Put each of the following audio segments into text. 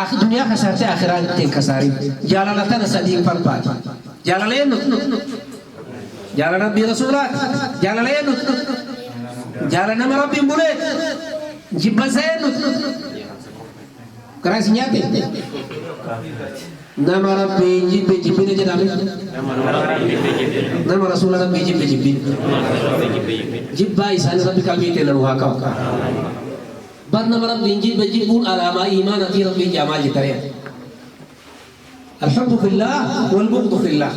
آخر دنیا خسارته آخرات تنكساري جلالتنا صديق فربات جلالين جلال ربي رسولات جلالين جلالنا مربي مولد جيب زين كراس نياتي نما ربي جيب جيبين جدامي نما رسول ربي جيب جيبين جيب بايس أنا ربي كابيت لنوهاكا بدنا ربي جيب جيبون على ما إيمان في ربي جمال جتريا الحب في الله والبغض في الله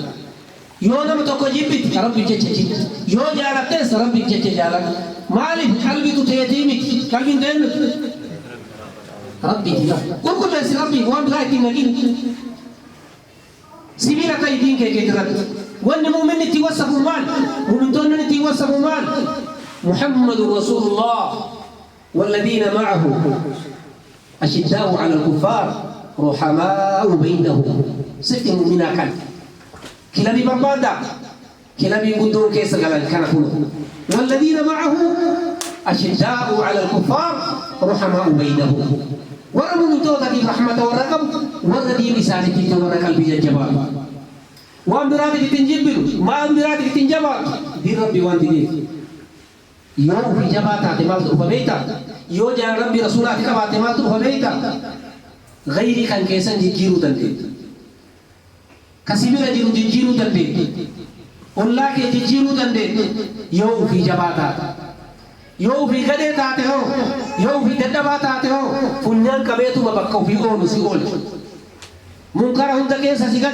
يونا متوكو جيبت ربي جيجي يو جالتس ربي جيجي جالك مالك قلبي تتيتيمك قلبي دينك ربي الله وكل بس ربي وان بغايتي نجين سبيل كايدين كيكيترات وان مؤمن تيوسف مال مؤمن دون تيوسف مال محمد رسول الله والذين معه أشداء على الكفار رحماء بينهم ست مؤمنا كان كلابي بربادا كلابي قدون كيس قال كان والذين معه أشداء على الكفار رحماء بينهم ورموا توتا في رحمة ورقم والذي لسانك تورك البيج الجبال وأمراتك تنجبر ما أمراتك تنجبر دي ربي وانت دي يوم في جبات اعتماد وفبيتا يو جان ربي رسولاتك اعتماد وفبيتا غيري كان كيسان جيرو تنتي كسيبير جيرو تنتي والله كي جيرو تنتي يوم في جبات يوم في غدي تاته هو يوم في ددبات تاته هو فنيان كبيتو مبكو في اون سيول منكر هند كيسا سيغت